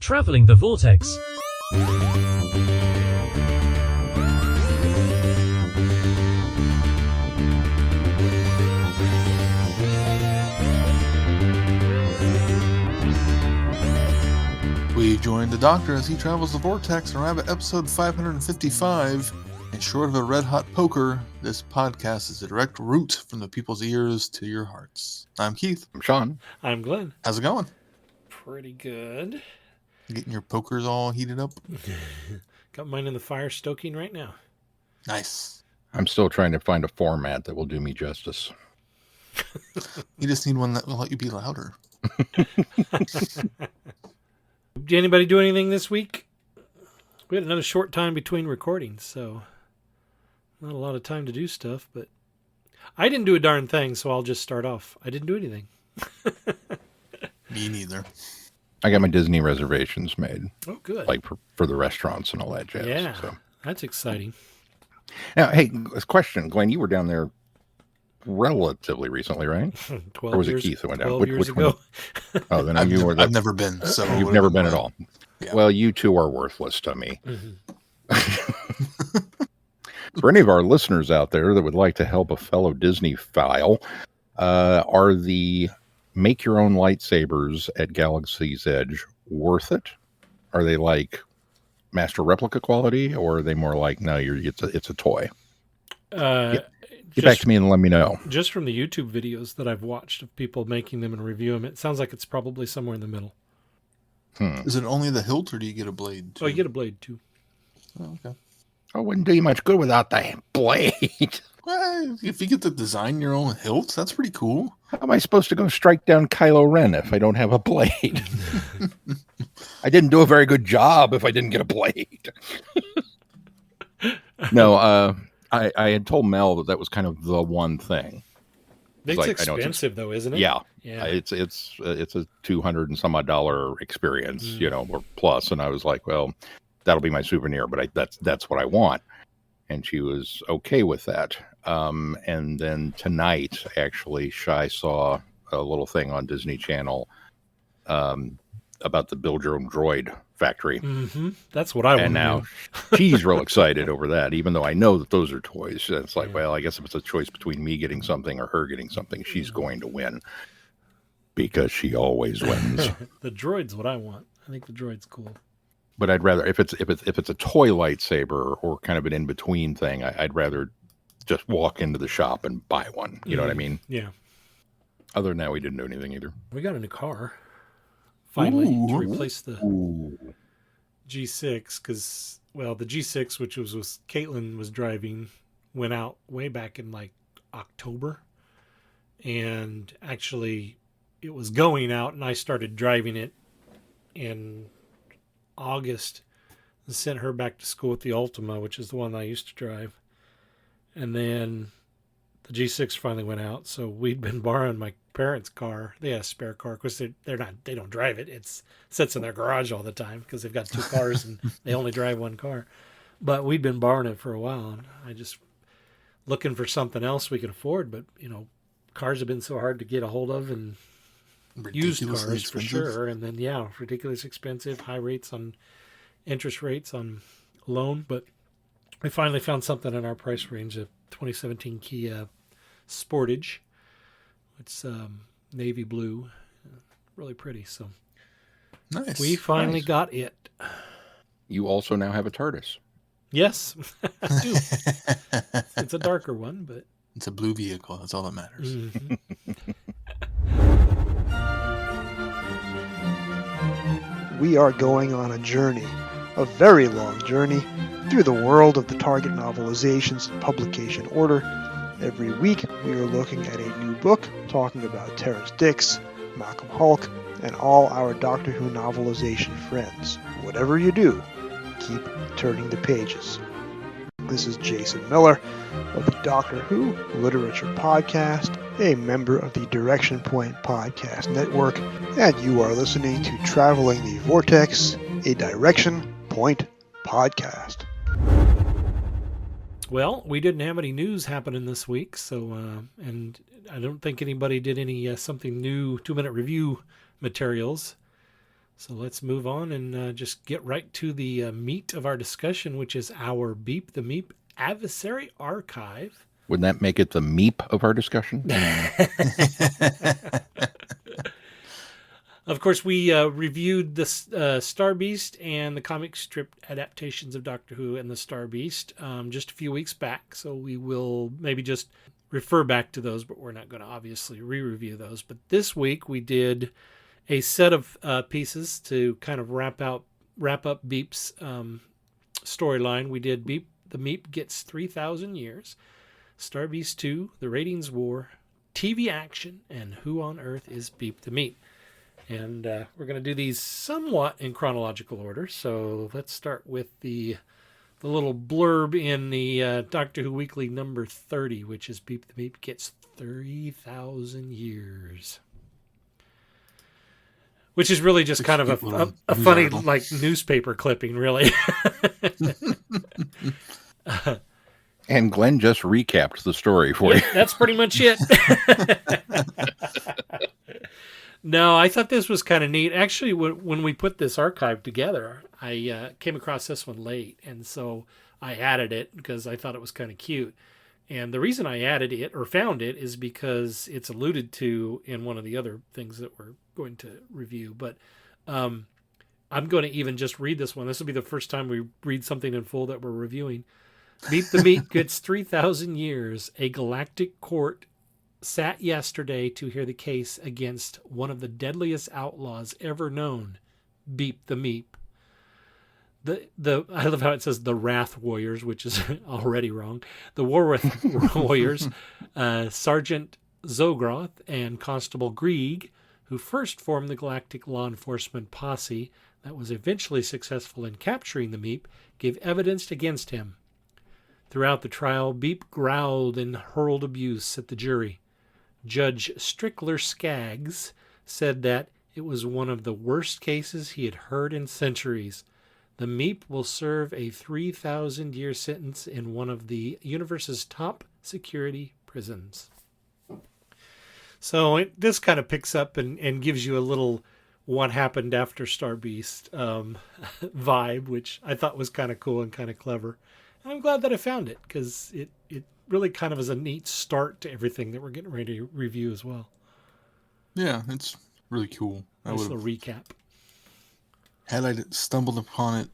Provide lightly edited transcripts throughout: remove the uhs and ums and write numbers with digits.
Traveling the Vortex. We join the Doctor as he travels the Vortex and arrive at episode 555. And short of a red-hot poker, this podcast is a direct route from the people's ears to your hearts. I'm Keith. I'm Sean. I'm Glenn. How's it going? Pretty good. Getting your pokers all heated up? Got mine in the fire stoking right now. Nice. I'm still trying to find a format that will do me justice. You just need one that will let you be louder. Did anybody do anything this week? We had another short time between recordings, so not a lot of time to do stuff, but I didn't do a darn thing, so I'll just start off. I didn't do anything. Me neither. I got my Disney reservations made. Oh, good. Like for the restaurants and all that jazz. Yeah, So. that's exciting. Now, hey, question. Glenn, you were down there relatively recently, right? 12 Or was years, it Keith that went down? 12 years ago. Oh, then I've never been. So you've never been at all. Yeah. Well, you two are worthless to me. Mm-hmm. For any of our listeners out there that would like to help a fellow Disney file, are the make your own lightsabers at Galaxy's Edge worth it? Are they like master replica quality, or are they more like, no, it's a toy? Get back to me and let me know. Just from the YouTube videos that I've watched of people making them and review them, it sounds like it's probably somewhere in the middle. Is it only the hilt, or do you get a blade too? Oh, you get a blade too. Oh, okay. Oh, wouldn't do you much good without the blade. Well, if you get to design your own hilt, that's pretty cool. How am I supposed to go strike down Kylo Ren if I don't have a blade? I didn't do a very good job if I didn't get a blade. No, I had told Mel that was kind of the one thing. It's like, expensive though, isn't it? Yeah. Yeah. It's a $200 and some odd experience, or plus. And I was like, well, that'll be my souvenir, but that's what I want. And she was okay with that. And then tonight, actually, Shai saw a little thing on Disney Channel about the Build Your Own Droid factory. Mm-hmm. That's what I want. And now she's real excited over that, even though I know that those are toys. It's like, well, I guess if it's a choice between me getting something or her getting something, she's going to win because she always wins. The droid's what I want. I think the droid's cool. But I'd rather if it's a toy lightsaber or kind of an in between thing, I'd rather just walk into the shop and buy one. You know what I mean? Yeah. Other than that, we didn't do anything either. We got a new car finally to replace the G6 because, well, the G6, which was Caitlin was driving, went out way back in like October, and actually it was going out, and I started driving it in August and sent her back to school with the Ultima, which is the one I used to drive. And then the G6 finally went out, so we'd been borrowing my parents' car. They had a spare car because they don't drive it. It sits in their garage all the time because they've got two cars and they only drive one car. But we'd been borrowing it for a while, and I just looking for something else we could afford. But cars have been so hard to get a hold of, and used cars for sure. And then ridiculously expensive, high rates on interest rates on loan. But we finally found something in our price range, a 2017 Kia Sportage. It's navy blue, really pretty. So nice. We finally got it. You also now have a TARDIS. Yes, I do. It's a darker one, but it's a blue vehicle. That's all that matters. Mm-hmm. We are going on a journey, a very long journey, through the world of the Target novelizations in publication order. Every week, we are looking at a new book, talking about Terrence Dicks, Malcolm Hulk, and all our Doctor Who novelization friends. Whatever you do, keep turning the pages. This is Jason Miller of the Doctor Who Literature Podcast, a member of the Direction Point Podcast Network, and you are listening to Traveling the Vortex, a Direction Point podcast. Well, we didn't have any news happening this week, so and I don't think anybody did any something new 2-minute review materials. So let's move on and just get right to the meat of our discussion, which is our Beep the Meep Adversary Archive. Wouldn't that make it the Meep of our discussion? Of course, we reviewed the Star Beast and the comic strip adaptations of Doctor Who and the Star Beast just a few weeks back. So we will maybe just refer back to those, but we're not going to obviously re-review those. But this week we did a set of pieces to kind of wrap up Beep's storyline. We did Beep the Meep Gets 3,000 Years, Star Beast 2, The Ratings War, TV Action, and Who on Earth is Beep the Meep? And we're going to do these somewhat in chronological order. So let's start with the little blurb in the Doctor Who Weekly number 30, which is Beep the Meep Gets 30,000 Years. Which is really just kind of a funny article. like newspaper clipping, really. And Glenn just recapped the story for you. That's pretty much it. No, I thought this was kind of neat. Actually, when we put this archive together, I came across this one late, and so I added it because I thought it was kind of cute. And the reason I added it or found it is because it's alluded to in one of the other things that we're going to review. But I'm going to even just read this one. This will be the first time we read something in full that we're reviewing. Beep the Meep Gets 3,000 Years. A galactic court sat yesterday to hear the case against one of the deadliest outlaws ever known, Beep the Meep. I love how it says the Wrath Warriors, which is already wrong. The Warriors, Sergeant Zogroth and Constable Grieg, who first formed the Galactic Law Enforcement Posse that was eventually successful in capturing the Meep, gave evidence against him. Throughout the trial, Beep growled and hurled abuse at the jury. Judge Strickler Skaggs said that it was one of the worst cases he had heard in centuries. The Meep will serve a 3,000-year sentence in one of the universe's top security prisons. So this kind of picks up and gives you a little what happened after Star Beast vibe, which I thought was kind of cool and kind of clever. And I'm glad that I found it because it really kind of is a neat start to everything that we're getting ready to review as well. Yeah, it's really cool. Nice little recap. Had I stumbled upon it,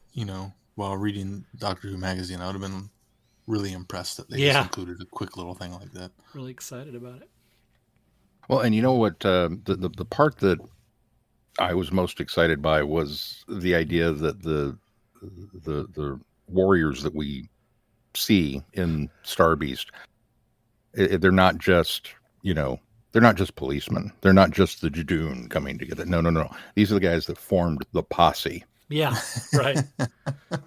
while reading Doctor Who magazine, I would have been really impressed that they just included a quick little thing like that. Really excited about it. Well, and you know what? The part that I was most excited by was the idea that the warriors that we see in Star Beast, they're not just they're not just policemen. They're not just the Jadoon coming together. No. These are the guys that formed the posse. Yeah, right.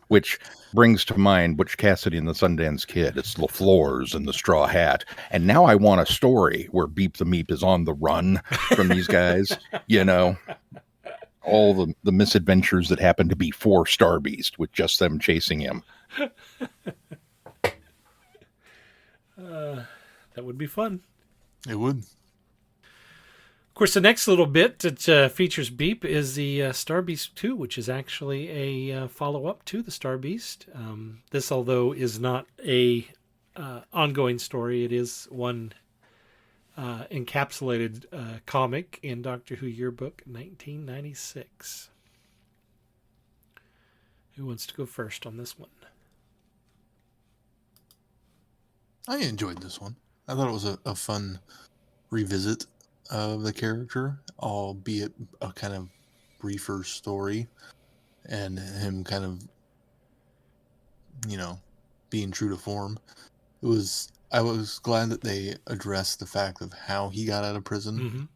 Which brings to mind Butch Cassidy and the Sundance Kid. It's LaFleur's and the Straw Hat. And now I want a story where Beep the Meep is on the run from these guys. All the misadventures that happen to be for Star Beast with just them chasing him. That would be fun. It would. Of course, the next little bit that features Beep is the Star Beast 2, which is actually a follow-up to the Star Beast. This, although, is not a ongoing story. It is one encapsulated comic in Doctor Who Yearbook 1996. Who wants to go first on this one? I enjoyed this one. I thought it was a fun revisit of the character, albeit a kind of briefer story, and him kind of, being true to form. I was glad that they addressed the fact of how he got out of prison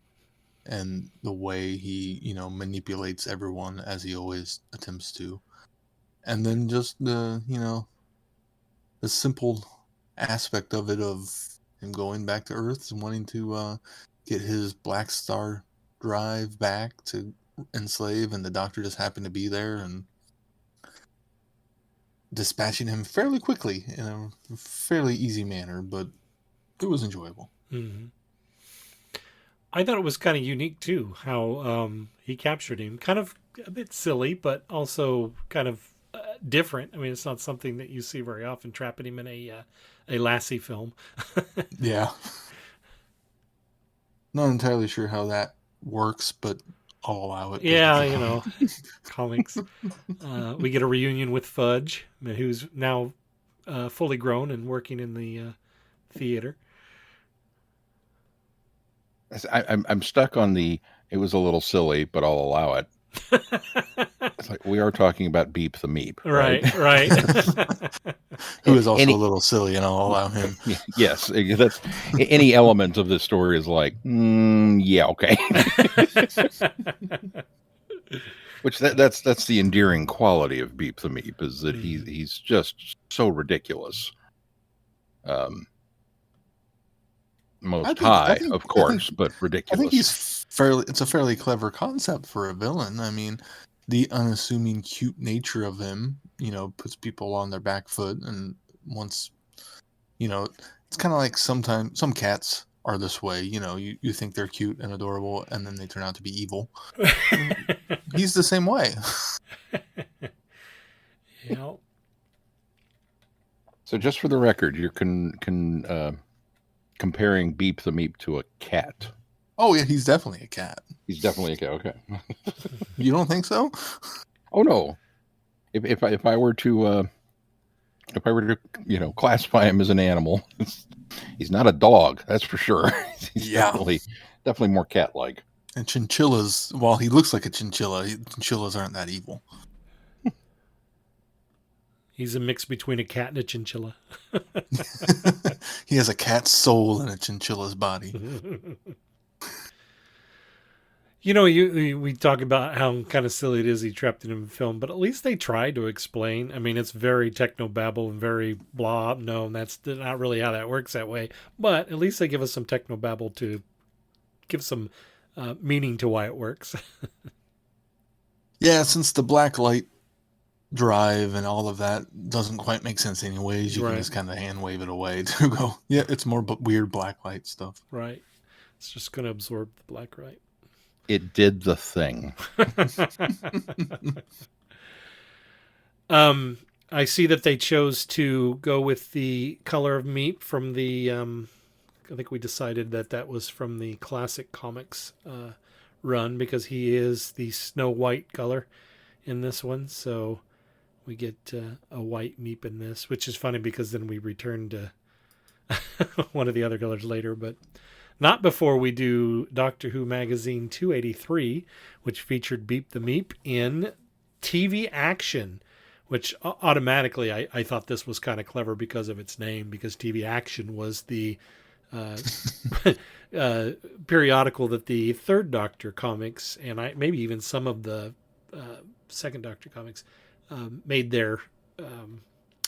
and the way he, manipulates everyone as he always attempts to. And then just the simple aspect of it of him going back to Earth and wanting to get his Black Star drive back to enslave, and the Doctor just happened to be there and dispatching him fairly quickly in a fairly easy manner, but it was enjoyable. Mm-hmm. I thought it was kind of unique too how he captured him. Kind of a bit silly, but also kind of different. I mean, it's not something that you see very often. Trapping him in a Lassie film. Yeah. Not entirely sure how that works, but I'll allow it. Yeah, you know, comics. We get a reunion with Fudge, who's now fully grown and working in the theater. I'm stuck on the. It was a little silly, but I'll allow it. It's like we are talking about Beep the Meep, Right. Who is also a little silly, and I'll allow him. Yes, that's any element of this story is like, yeah, okay. Which that's the endearing quality of Beep the Meep is that he's just so ridiculous. Most high, of course, but ridiculous. I think it's a fairly clever concept for a villain. I mean, the unassuming, cute nature of him, puts people on their back foot. And once, it's kind of like sometimes some cats are this way. You think they're cute and adorable, and then they turn out to be evil. He's the same way. Yeah. So just for the record, you're comparing Beep the Meep to a cat. Oh yeah, he's definitely a cat. He's definitely a cat. Okay. You don't think so? Oh no. If I were to classify him as an animal, he's not a dog. That's for sure. He's definitely more cat-like. And chinchillas, while he looks like a chinchilla, chinchillas aren't that evil. He's a mix between a cat and a chinchilla. He has a cat's soul in a chinchilla's body. We talk about how kind of silly it is he trapped in a film, but at least they tried to explain. I mean, it's very technobabble and very blah. No, that's not really how that works that way. But at least they give us some technobabble to give some meaning to why it works. Yeah, since the black light drive and all of that doesn't quite make sense anyways, you can just kind of hand wave it away to go, yeah, it's more weird black light stuff. Right. It's just going to absorb the black light. It did the thing. I see that they chose to go with the color of Meep from the, I think we decided that was from the classic comics run, because he is the Snow White color in this one. So we get a white Meep in this, which is funny because then we return to one of the other colors later, but not before we do Doctor Who Magazine 283, which featured Beep the Meep in TV action, which automatically I thought this was kind of clever because of its name, because TV action was the periodical that the Third Doctor comics, and maybe even some of the Second Doctor comics, made their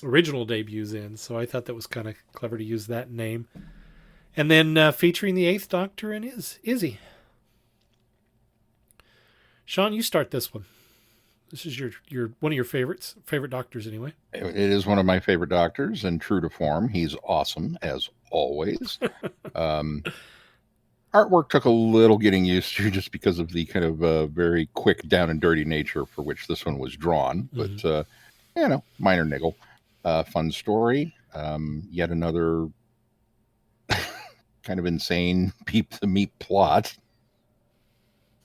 original debuts in. So I thought that was kind of clever to use that name. And then featuring the Eighth Doctor and Izzy. Sean, you start this one. This is your one of your favorite doctors anyway. It is one of my favorite doctors, and true to form, he's awesome as always. Artwork took a little getting used to just because of the kind of very quick, down and dirty nature for which this one was drawn. But minor niggle. Fun story. Yet another kind of insane Beep the Meep plot.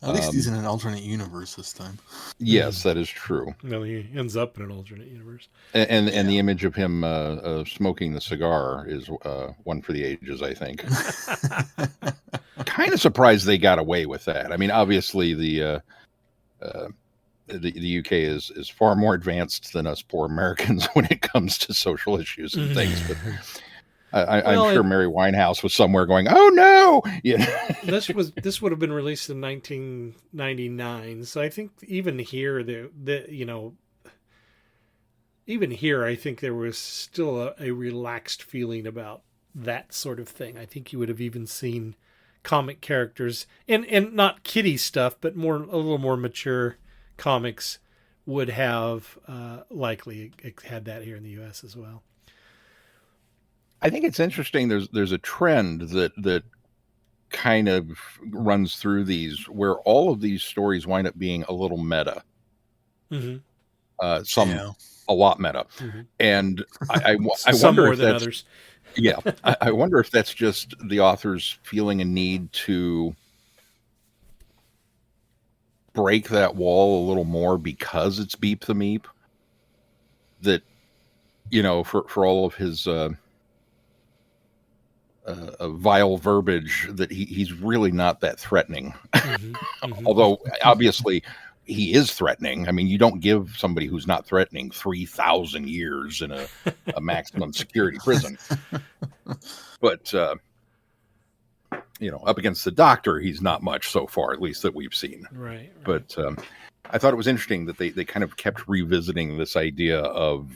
At least he's in an alternate universe this time. Yes, that is true. No, he ends up in an alternate universe. And the image of him smoking the cigar is one for the ages, I think. Kind of surprised they got away with that. I mean, obviously the UK is far more advanced than us poor Americans when it comes to social issues and things, but I'm sure Mary Winehouse was somewhere going, "Oh no!" This would have been released in 1999, so I think even here, even here, I think there was still a relaxed feeling about that sort of thing. I think you would have even seen comic characters and not kiddie stuff, but a little more mature comics would have likely had that here in the U.S. as well. I think it's interesting. There's a trend that kind of runs through these, where all of these stories wind up being a little meta. A lot meta. And I some wonder more if than that's, others. yeah, I wonder if that's just the authors feeling a need to break that wall a little more because it's Beep the Meep. That, you know, for all of his vile verbiage, that he's really not that threatening. Although obviously he is threatening. I mean, you don't give somebody who's not threatening 3,000 years in a maximum security prison. But you know, up against the Doctor, he's not much so far, at least that we've seen. Right. But I thought it was interesting that they kind of kept revisiting this idea of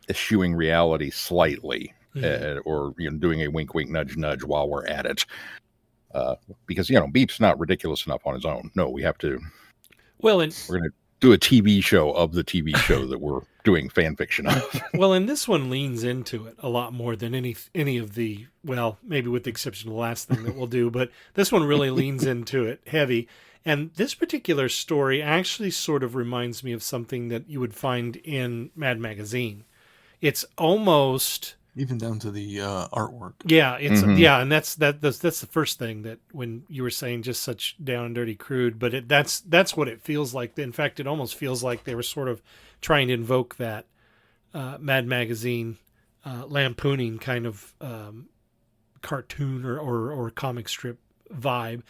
eschewing reality slightly, or, you know, doing a wink, wink, nudge, nudge while we're at it. Because, you know, Beep's not ridiculous enough on his own. No, we have to. Well, we're going to do a TV show of the TV show that we're doing fan fiction of. Well, and this one leans into it a lot more than any of the, well, maybe with the exception of the last thing that we'll do, but this one really leans into it heavy. And this particular story actually sort of reminds me of something that you would find in Mad Magazine. It's almost... even down to the artwork. Yeah, it's and that's the first thing that when you were saying just such down and dirty crude, but that's what it feels like. In fact, it almost feels like they were sort of trying to invoke that Mad Magazine lampooning kind of cartoon or comic strip vibe.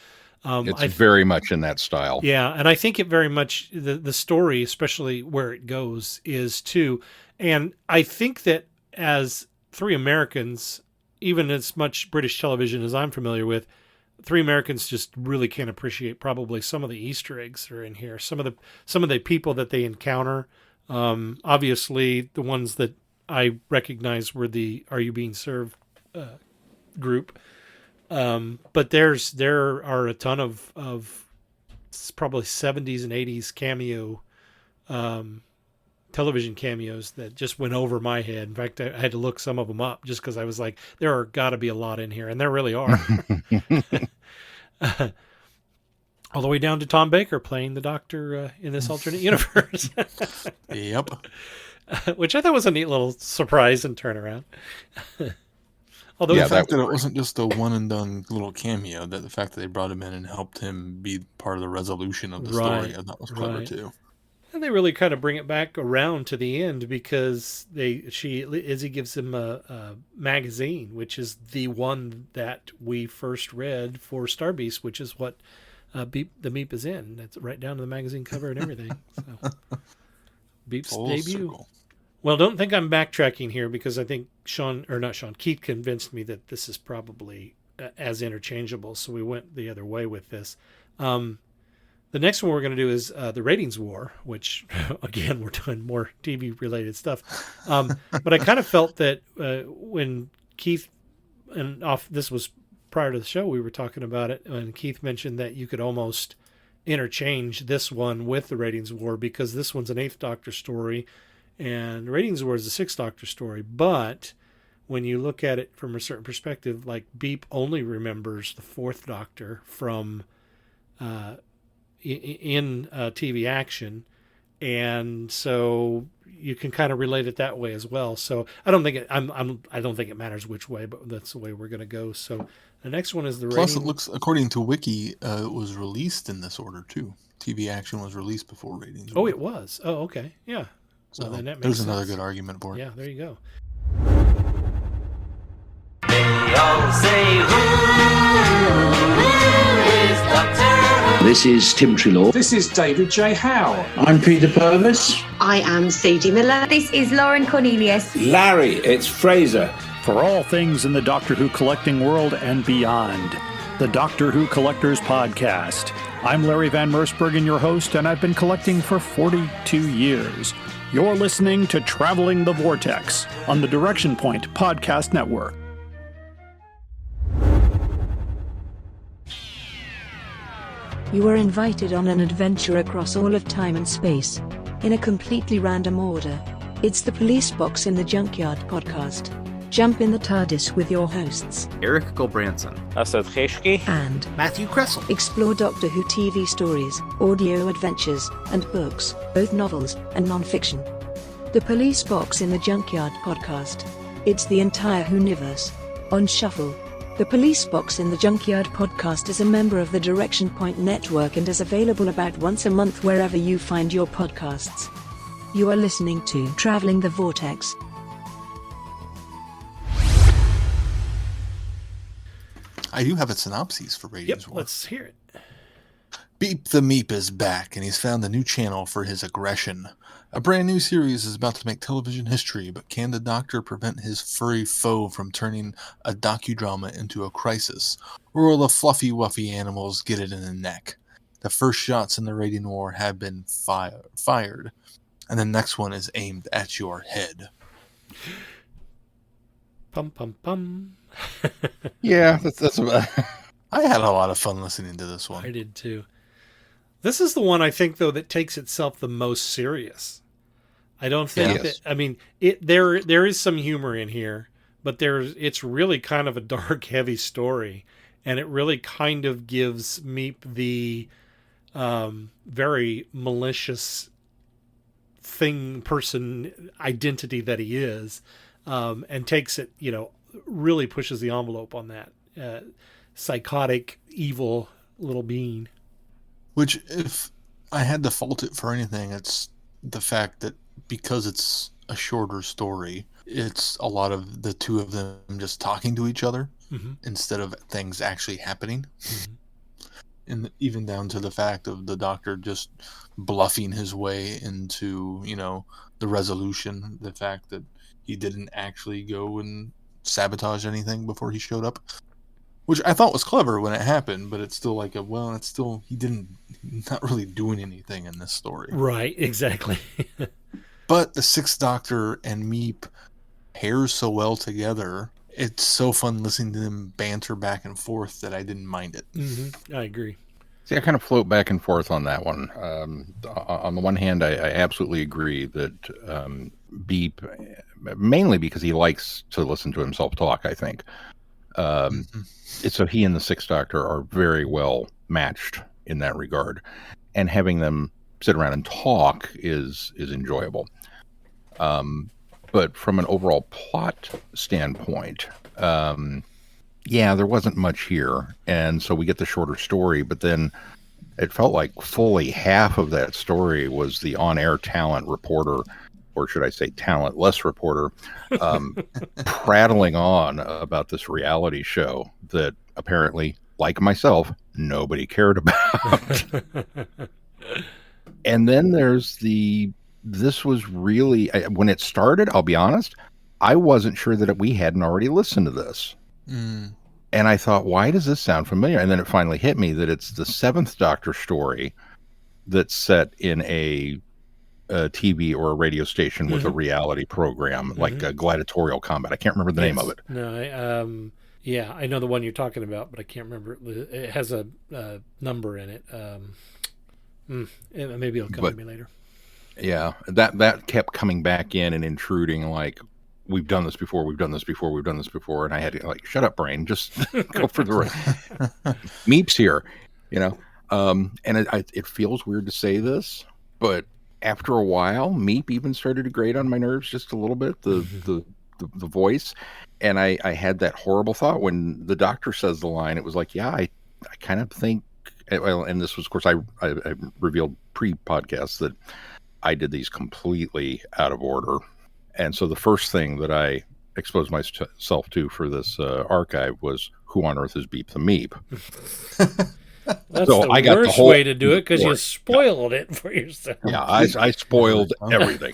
It's very much in that style. Yeah, and I think it very much, the story, especially where it goes, is too. And I think that as Three Americans, even as much British television as I'm familiar with, Three Americans just really can't appreciate probably some of the Easter eggs that are in here. Some of the people that they encounter. Obviously, the ones that I recognize were the Are You Being Served group. But there are a ton of probably 70s and 80s cameo television cameos that just went over my head. In fact, I had to look some of them up just because I was like, there are got to be a lot in here, and there really are. All the way down to Tom Baker playing the Doctor in this alternate universe. Yep. Which I thought was a neat little surprise and turnaround. Although the fact that it wasn't just a one and done little cameo, that the fact that they brought him in and helped him be part of the resolution of the story, I thought was clever too. And they really kind of bring it back around to the end because Izzy gives him a magazine, which is the one that we first read for Star Beast, which is what Beep the Meep is in. That's right down to the magazine cover and everything. So Beep's debut. Circle. Well, don't think I'm backtracking here because I think Keith convinced me that this is probably as interchangeable. So we went the other way with this. The next one we're going to do is the Ratings War, which, again, we're doing more TV-related stuff. But I kind of felt that when Keith, this was prior to the show, we were talking about it, and Keith mentioned that you could almost interchange this one with the Ratings War because this one's an 8th Doctor story, and Ratings War is a 6th Doctor story. But when you look at it from a certain perspective, like Beep only remembers the 4th Doctor from... in TV action, and so you can kind of relate it that way as well. So I don't think it matters which way, but that's the way we're going to go. So the next one is the Plus it looks, according to Wiki, it was released in this order too. TV action was released before Ratings. Oh, it was. Oh, okay, yeah. So well, then that makes there's sense. Another good argument for it. Yeah, there you go. They all say, who is Doctor? This is Tim Trelaw. This is David J. Howe. I'm Peter Purvis. I am Sadie Miller. This is Lauren Cornelius. Larry, it's Fraser. For all things in the Doctor Who collecting world and beyond, the Doctor Who Collectors Podcast. I'm Larry Van Mersbergen, your host, and I've been collecting for 42 years. You're listening to Traveling the Vortex on the Direction Point Podcast Network. You are invited on an adventure across all of time and space, in a completely random order. It's the Police Box in the Junkyard podcast. Jump in the TARDIS with your hosts, Eric Gulbranson, Asad Kheshki, and Matthew Kressel. Explore Doctor Who TV stories, audio adventures, and books, both novels and non-fiction. The Police Box in the Junkyard podcast. It's the entire Whoniverse on shuffle. The Police Box in the Junkyard podcast is a member of the Direction Point Network and is available about once a month wherever you find your podcasts. You are listening to Traveling the Vortex. I do have a synopsis for Ratings War. Let's hear it. Beep the Meep is back, and he's found a new channel for his aggression. A brand new series is about to make television history, but can the Doctor prevent his furry foe from turning a docudrama into a crisis? Or will the fluffy wuffy animals get it in the neck? The first shots in the Rating War have been fired, and the next one is aimed at your head. Pum pum pum. Yeah, that's about. I had a lot of fun listening to this one. I did too. This is the one I think though that takes itself the most serious. I don't think that. I mean, there is some humor in here, but it's really kind of a dark, heavy story, and it really kind of gives Meep the very malicious person identity that he is, and takes it, really pushes the envelope on that psychotic, evil little being. Which, if I had to fault it for anything, it's the fact that because it's a shorter story, it's a lot of the two of them just talking to each other instead of things actually happening. And even down to the fact of the Doctor just bluffing his way into, the resolution, the fact that he didn't actually go and sabotage anything before he showed up, which I thought was clever when it happened, but it's still like he didn't, not really doing anything in this story. Right, exactly. But the Sixth Doctor and Meep pairs so well together. It's so fun listening to them banter back and forth that I didn't mind it. I agree. See, I kind of float back and forth on that one. On the one hand, I absolutely agree that Beep, mainly because he likes to listen to himself talk, I think. So he and the Sixth Doctor are very well matched in that regard. And having them sit around and talk is enjoyable. But from an overall plot standpoint, there wasn't much here. And so we get the shorter story, but then it felt like fully half of that story was the on-air talent reporter, or should I say talentless reporter, prattling on about this reality show that apparently, like myself, nobody cared about. And then there's this was really, when it started, I'll be honest, I wasn't sure that we hadn't already listened to this. And I thought, why does this sound familiar? And then it finally hit me that it's the Seventh Doctor story that's set in a TV or a radio station with a reality program, like a gladiatorial combat. I can't remember the name of it. No, I know the one you're talking about, but I can't remember. It has a number in it. Maybe it'll come to me later. Yeah, that kept coming back in and intruding, like, we've done this before, and I had to, like, shut up, brain, just go for the rest. Meep's here, and it feels weird to say this, but after a while, Meep even started to grate on my nerves just a little bit, the voice, and I had that horrible thought when the Doctor says the line. It was like, I kind of think, well, and this was, of course, I revealed pre-podcast that I did these completely out of order. And so the first thing that I exposed myself to for this archive was, who on earth is Beep the Meep? That's so the worst way to do it, because you spoiled it for yourself. Yeah, I spoiled everything.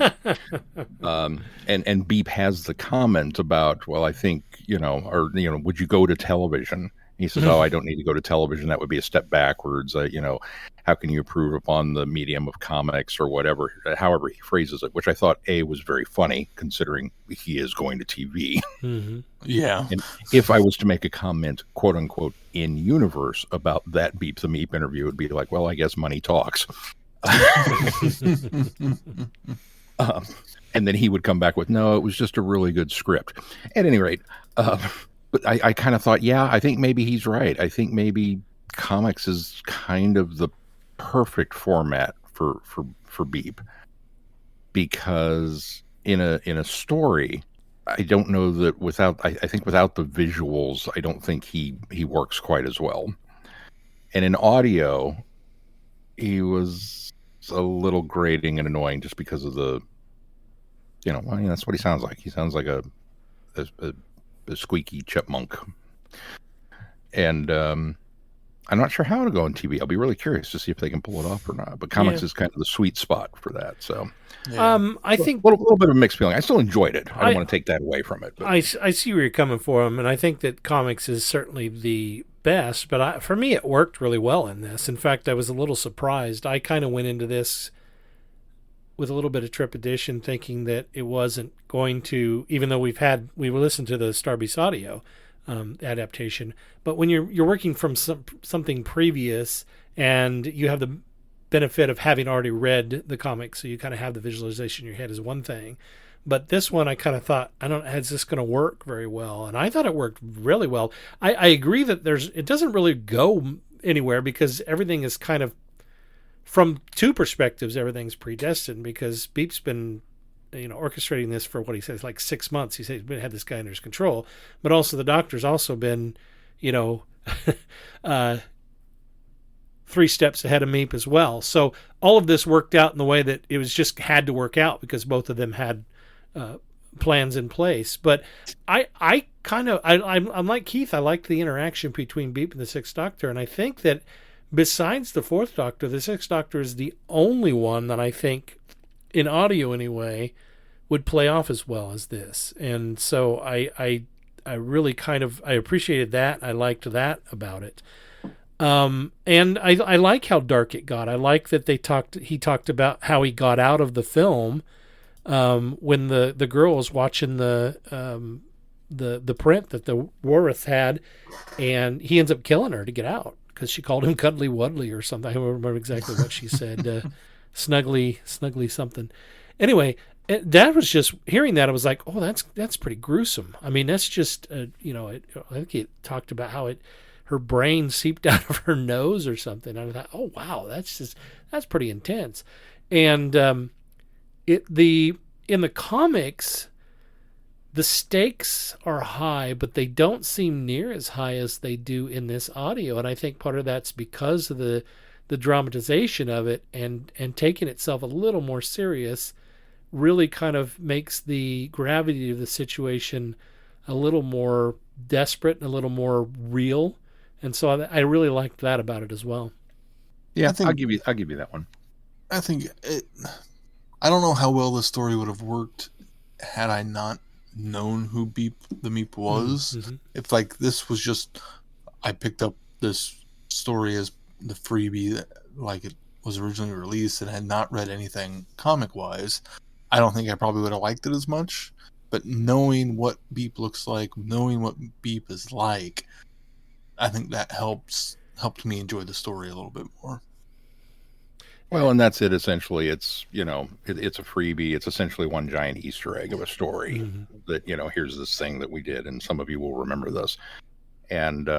And Beep has the comment about, well, I think, would you go to television? He says, I don't need to go to television. That would be a step backwards. How can you improve upon the medium of comics or whatever, however he phrases it, which I thought, was very funny considering he is going to TV. Yeah. And if I was to make a comment, quote unquote, in universe about that Beep the Meep interview, it would be like, well, I guess money talks. And then he would come back with, no, it was just a really good script. At any rate, but I kind of thought, yeah, I think maybe he's right. I think maybe comics is kind of the perfect format for Beep, because in a story, I don't know that without, I think without the visuals, I don't think he works quite as well. And in audio, he was a little grating and annoying just because of the, that's what he sounds like. He sounds like a squeaky chipmunk. And I'm not sure how to go on TV. I'll be really curious to see if they can pull it off or not. But comics is kind of the sweet spot for that. So, I think a little bit of a mixed feeling. I still enjoyed it. I don't want to take that away from it. But. I see where you're coming from, and I think that comics is certainly the best. But for me, it worked really well in this. In fact, I was a little surprised. I kind of went into this with a little bit of trepidation, thinking that it wasn't going to, even though we listened to the Starbeast audio adaptation, but when you're working from something previous and you have the benefit of having already read the comics, so you kind of have the visualization in your head is one thing. But this one, I kind of thought, is this going to work very well? And I thought it worked really well. I agree that it doesn't really go anywhere because everything is kind of, from two perspectives, everything's predestined, because Beep's been, orchestrating this for what he says, like 6 months. He says he's had this guy under his control, but also the doctor's also been, 3 steps ahead of Meep as well. So all of this worked out in the way that it was just had to work out because both of them had plans in place. But I'm like Keith. I liked the interaction between Beep and the Sixth Doctor, and I think that besides the Fourth Doctor, the Sixth Doctor is the only one that I think, in audio anyway, would play off as well as this. And so I really I appreciated that. I liked that about it. And I like how dark it got. I like that he talked about how he got out of the film when the girl was watching the print that the Warith had, and he ends up killing her to get out because she called him Cuddly Wuddly or something. I don't remember exactly what she said. Snuggly something. Anyway, that was just hearing that. I was like, oh, that's pretty gruesome. I mean, that's just I think he talked about how her brain seeped out of her nose or something. I thought, oh wow, that's pretty intense. And in the comics, the stakes are high, but they don't seem near as high as they do in this audio. And I think part of that's because of the dramatization of it and taking itself a little more serious really kind of makes the gravity of the situation a little more desperate and a little more real. And so I really liked that about it as well. Yeah, I'll give you that one. I think I don't know how well the story would have worked had I not known who Beep the Meep was. Mm-hmm. If like this was just, I picked up this story as the freebie that like it was originally released and had not read anything comic wise, I don't think I probably would have liked it as much. But knowing what Beep looks like, knowing what Beep is like, I think that helped me enjoy the story a little bit more. Well, and that's it. Essentially, it's it's a freebie. It's essentially one giant Easter egg of a story that here's this thing that we did, and some of you will remember this. And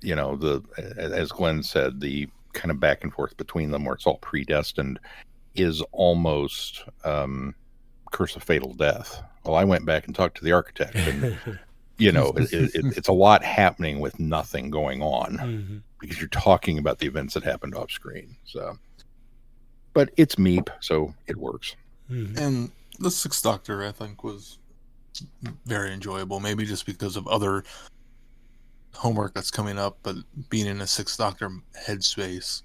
as Glenn said, the kind of back and forth between them, where it's all predestined, is almost Curse of Fatal Death. Well, I went back and talked to the architect, and it's a lot happening with nothing going on because you're talking about the events that happened off screen. So. But it's Meep, so it works. And the Sixth Doctor, I think, was very enjoyable. Maybe just because of other homework that's coming up, but being in a Sixth Doctor headspace,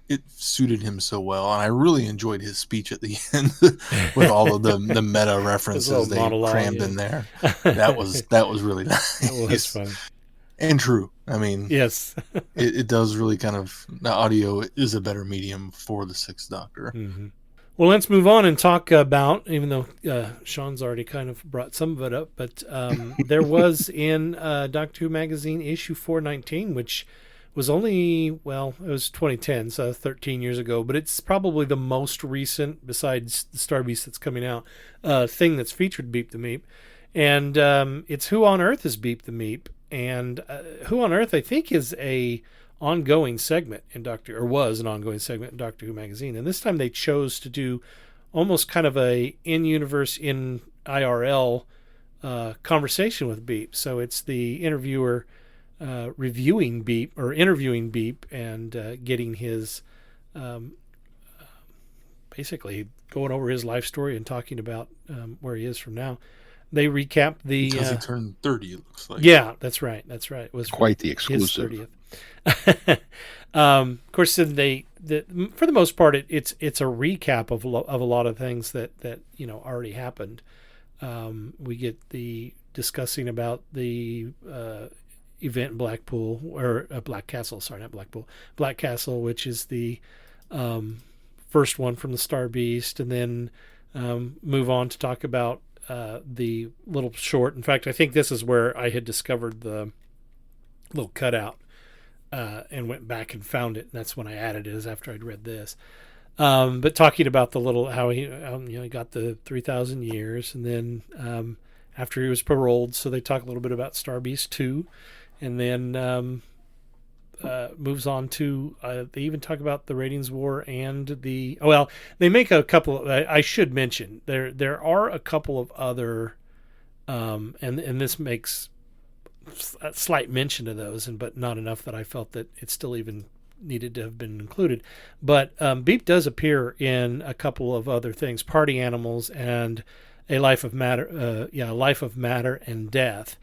it suited him so well. And I really enjoyed his speech at the end with all of the meta references they crammed in there. That was really nice. That was fun. And true. I mean, yes, it does really kind of, the audio is a better medium for the Sixth Doctor. Well, let's move on and talk about, even though Sean's already kind of brought some of it up, but there was in Doctor Who Magazine issue 419, which was only, well, it was 2010, so 13 years ago, but it's probably the most recent, besides the Star Beast that's coming out, thing that's featured Beep the Meep. And it's Who on Earth is Beep the Meep? And Who on Earth, I think, is a ongoing segment in was an ongoing segment in Doctor Who magazine. And this time they chose to do almost kind of a in-universe, in IRL conversation with Beep. So it's the interviewer interviewing Beep and getting his basically going over his life story and talking about where he is from now. They recap the because he turned 30. It looks like. Yeah, that's right. It was quite the exclusive. His 30th. Of course, then for the most part, it's a recap of a lot of things that already happened. We get the discussing about the event in Blackpool, or Black Castle. Sorry, not Blackpool. Black Castle, which is the first one from the Star Beast, and then move on to talk about the little short. In fact, I think this is where I had discovered the little cutout and went back and found it. And that's when I added it, is after I'd read this. But talking about the little, how he got the 3,000 years, and then after he was paroled, so they talk a little bit about Star Beast 2, and then moves on to they even talk about the ratings war and they make a couple. I should mention there are a couple of other, and this makes a slight mention of those, but not enough that I felt that it still even needed to have been included. But Beep does appear in a couple of other things: Party Animals and A Life of Matter. Life of Matter and Death,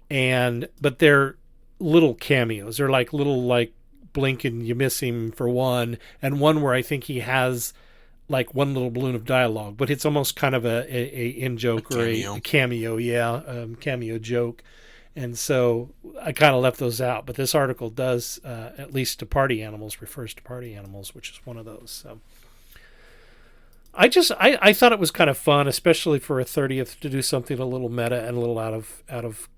but they're little cameos. They're like little, like, blink and you miss him for one, and one where I think he has like one little balloon of dialogue, but it's almost kind of a in joke or a cameo, cameo joke. And so I kind of left those out, but this article does, at least to Party Animals, refers to Party Animals, which is one of those. So I thought it was kind of fun, especially for a 30th, to do something a little meta and a little out of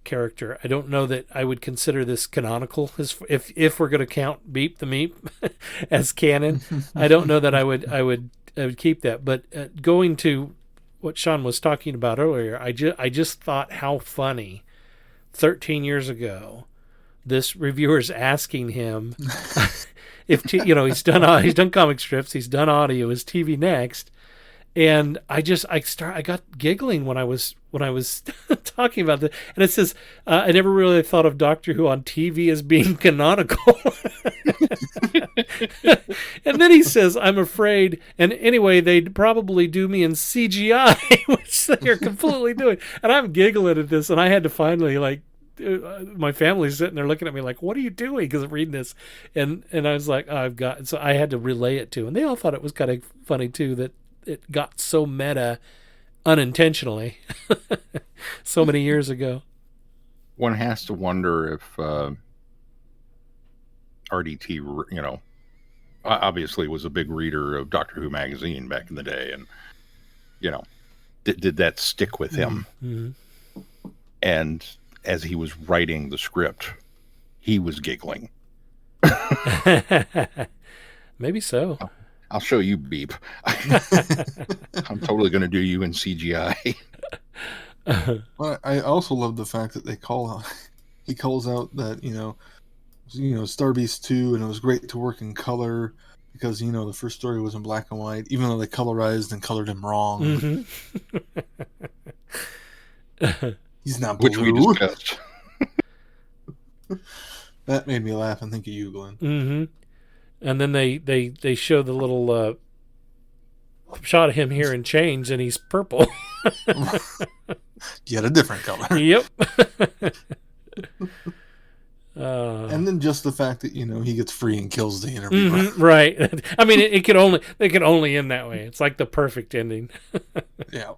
character. I don't know that I would consider this canonical, if we're going to count Beep the Meep as canon. I don't know that I would keep that. But going to what Sean was talking about earlier, I just thought how funny 13 years ago this reviewer's asking him if he's done comic strips, he's done audio, is TV next. And I got giggling when I was talking about that. And it says, I never really thought of Doctor Who on TV as being canonical. And then he says, I'm afraid. And anyway, they'd probably do me in CGI, which they're completely doing. And I'm giggling at this. And I had to finally, my family's sitting there looking at me like, what are you doing? Because I'm reading this. And I was like, so I had to relay it to. And they all thought it was kind of funny too, that it got so meta unintentionally so many years ago. One has to wonder if RDT, obviously was a big reader of Doctor Who magazine back in the day, and did that stick with him? Mm-hmm. And as he was writing the script, he was giggling. Maybe so. I'll show you, Beep. I'm totally going to do you in CGI. Well, I also love the fact that he calls out that, Star Beast 2, and it was great to work in color because, the first story was in black and white, even though they colorized and colored him wrong. Mm-hmm. He's not blue. Which we discussed. That made me laugh and think of you, Glenn. Mm-hmm. And then they show the little shot of him here in chains, and he's purple. Yet a different color. Yep. And then just the fact that he gets free and kills the interviewer. Mm-hmm, right. I mean, they could only end that way. It's like the perfect ending. Yeah.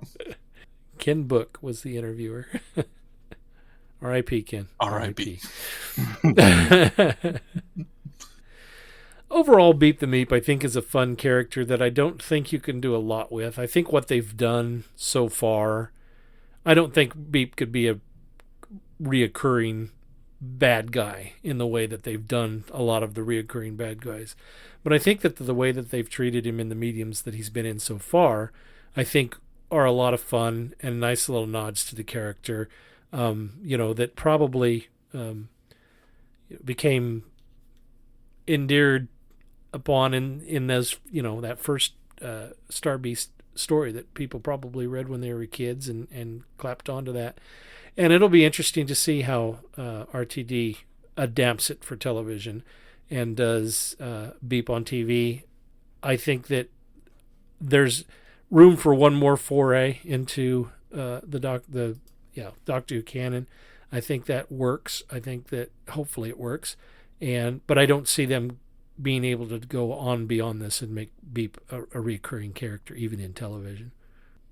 Ken Book was the interviewer. R.I.P. Ken. R.I.P. Overall, Beep the Meep, I think, is a fun character that I don't think you can do a lot with. I think what they've done so far, I don't think Beep could be a reoccurring bad guy in the way that they've done a lot of the reoccurring bad guys. But I think that the way that they've treated him in the mediums that he's been in so far, I think are a lot of fun and nice little nods to the character, that probably became endeared upon in those, that first Star Beast story that people probably read when they were kids and clapped onto that. And it'll be interesting to see how RTD adapts it for television and does Beep on TV. I think that there's room for one more foray into Doctor Who canon. I think that works. I think that hopefully it works. But I don't see them being able to go on beyond this and make Beep a recurring character, even in television.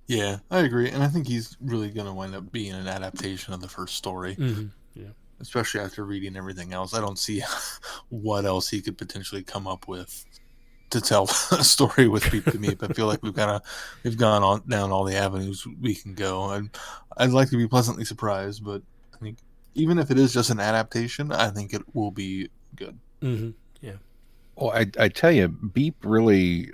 Yeah, I agree. And I think he's really going to wind up being an adaptation of the first story. Mm-hmm. Yeah. Especially after reading everything else. I don't see what else he could potentially come up with to tell a story with Beep the Meep. I feel like we've gone on down all the avenues we can go. I'd like to be pleasantly surprised, but I think even if it is just an adaptation, I think it will be good. Mm-hmm. Yeah. Well, I tell you, Beep really,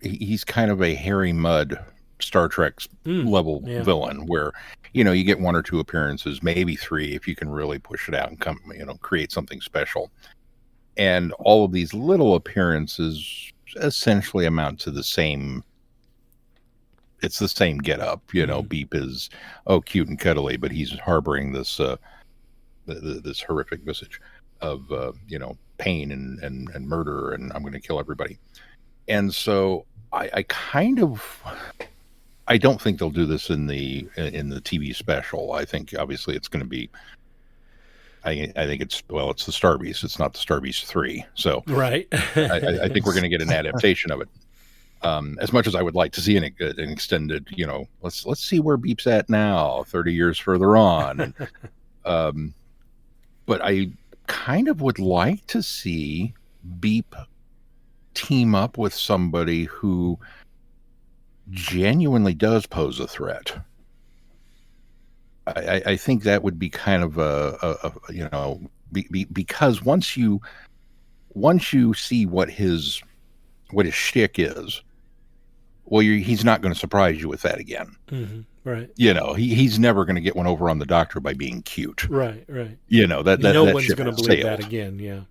he's kind of a Harry Mudd Star Trek level villain where, you get one or two appearances, maybe three, if you can really push it out and come, create something special. And all of these little appearances essentially amount to the same. It's the same get up, Beep is, cute and cuddly, but he's harboring this, this horrific visage of, pain and murder, and I'm going to kill everybody. And so I don't think they'll do this in the TV special. I think obviously it's going to be, I think it's the Star Beast. It's not the Star Beast 3. So right. I think we're going to get an adaptation of it. As much as I would like to see an extended, let's see where Beep's at now, 30 years further on. And, but I kind of would like to see Beep team up with somebody who genuinely does pose a threat. I think that would be kind of because once you see what his shtick is, well, he's not going to surprise you with that again. Mm-hmm. Right. He's never going to get one over on the Doctor by being cute. Right. No one's going to believe that again. Yeah.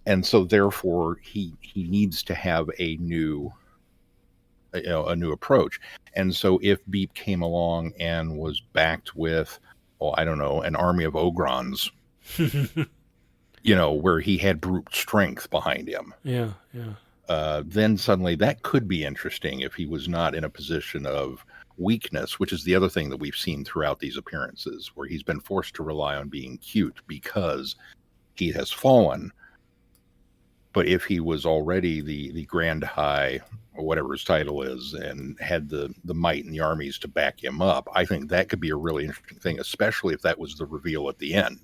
And so therefore he needs to have a new approach. And so if Beep came along and was backed with, an army of Ogrons, where he had brute strength behind him. Yeah. Then suddenly that could be interesting if he was not in a position of weakness, which is the other thing that we've seen throughout these appearances, where he's been forced to rely on being cute because he has fallen. But if he was already the Grand High, or whatever his title is, and had the might and the armies to back him up, I think that could be a really interesting thing, especially if that was the reveal at the end,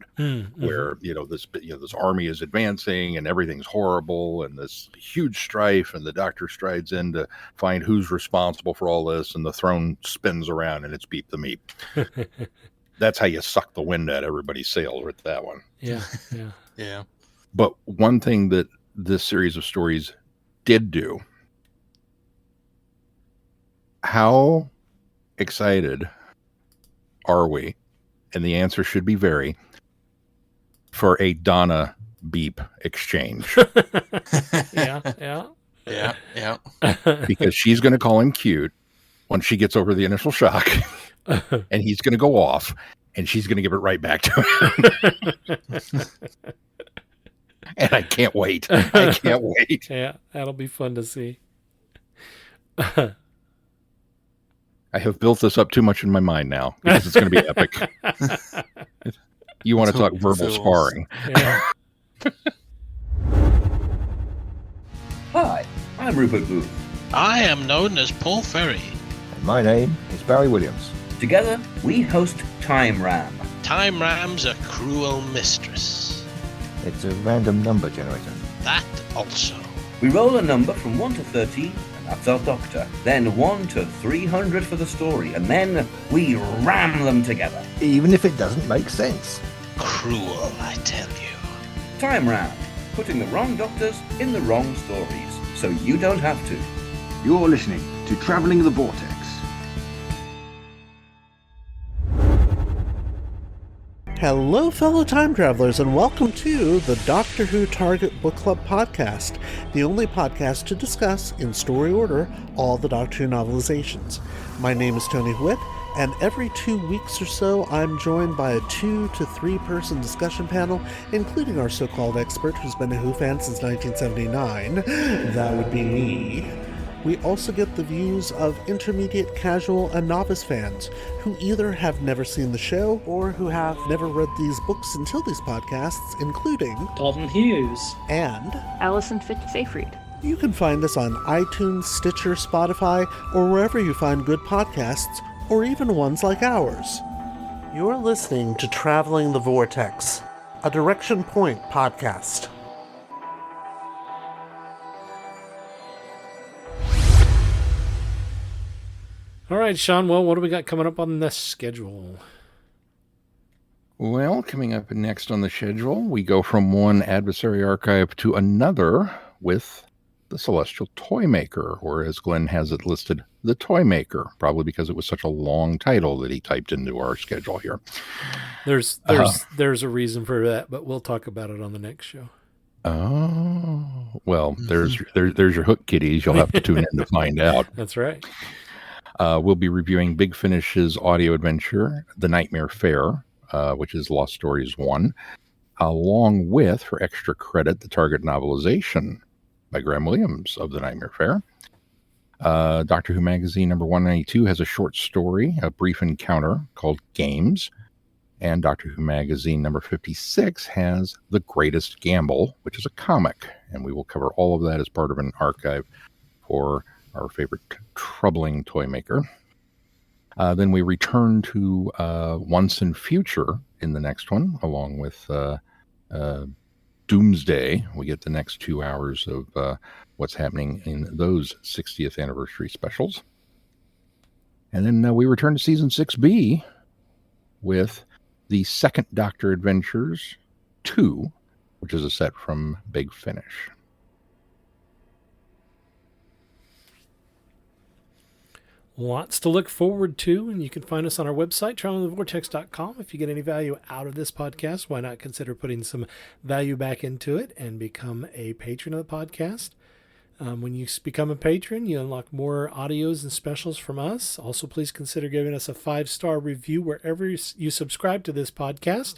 where this army is advancing and everything's horrible and this huge strife, and the Doctor strides in to find who's responsible for all this, and the throne spins around and it's Beep the Meep. That's how you suck the wind out of everybody's sails with that one. Yeah. But one thing that this series of stories did do, how excited are we? And the answer should be very, for a Donna Beep exchange. Yeah. Because she's going to call him cute when she gets over the initial shock, and he's going to go off, and she's going to give it right back to him. And I can't wait. Yeah, that'll be fun to see. I have built this up too much in my mind now because it's going to be epic. You want to talk verbal sparring. Yeah. Hi, I'm Rupert Booth. I am known as Paul Furry. And my name is Barry Williams. Together, we host Time Ram. Time Ram's a cruel mistress. It's a random number generator. That also. We roll a number from 1 to 13, and that's our Doctor. Then 1 to 300 for the story, and then we ram them together. Even if it doesn't make sense. cruel, I tell you. Time Round, putting the wrong doctors in the wrong stories, so you don't have to. You're listening to Travelling the Vortex. Hello, fellow time travelers, and welcome to the Doctor Who Target Book Club podcast, the only podcast to discuss, in story order, all the Doctor Who novelizations. My name is Tony Whitt, and every 2 weeks or so, I'm joined by a 2 to 3 person discussion panel, including our so-called expert who's been a Who fan since 1979. That would be me. We also get the views of intermediate, casual, and novice fans who either have never seen the show or who have never read these books until these podcasts, including Dalton Hughes and Alison Seyfried. You can find us on iTunes, Stitcher, Spotify, or wherever you find good podcasts, or even ones like ours. You're listening to Traveling the Vortex, a Direction Point podcast. All right, Sean, well, what do we got coming up on the schedule? Well, coming up next on the schedule, we go from one Adversary Archive to another with the Celestial Toymaker, or as Glenn has it listed, the Toymaker, probably because it was such a long title that he typed into our schedule here. There's a reason for that, but we'll talk about it on the next show. Oh, well, there's your hook, kiddies. You'll have to tune in to find out. That's right. We'll be reviewing Big Finish's audio adventure, The Nightmare Fair, which is Lost Stories 1, along with, for extra credit, the Target novelization by Graham Williams of The Nightmare Fair. Doctor Who Magazine number 192 has a short story, A Brief Encounter, called Games. And Doctor Who Magazine number 56 has The Greatest Gamble, which is a comic. And we will cover all of that as part of an archive for our favorite troubling toy maker. Then we return to Once and Future in the next one, along with Doomsday. We get the next 2 hours of what's happening in those 60th anniversary specials. And then we return to Season 6B with the Second Doctor Adventures 2, which is a set from Big Finish. Lots to look forward to, and you can find us on our website, travelingthevortex.com. If you get any value out of this podcast, why not consider putting some value back into it and become a patron of the podcast? When you become a patron, you unlock more audios and specials from us. Also, please consider giving us a 5-star review wherever you subscribe to this podcast.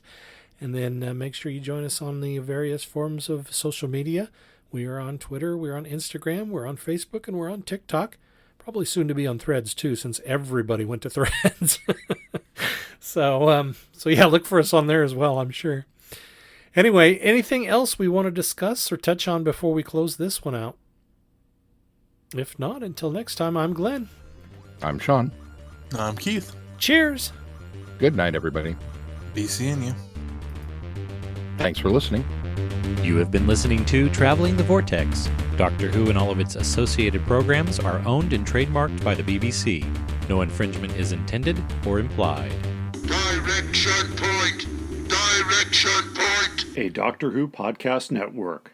And then make sure you join us on the various forms of social media. We are on Twitter, we're on Instagram, we're on Facebook, and we're on TikTok. Probably soon to be on Threads too, since everybody went to Threads. So yeah, look for us on there as well, I'm sure. Anyway, anything else we want to discuss or touch on before we close this one out? If not, until next time, I'm Glenn. I'm Sean. I'm Keith. Cheers. Good night, everybody. Be seeing you. Thanks for listening. You have been listening to Traveling the Vortex. Doctor Who and all of its associated programs are owned and trademarked by the BBC. No infringement is intended or implied. Direction point! Direction point! A Doctor Who podcast network.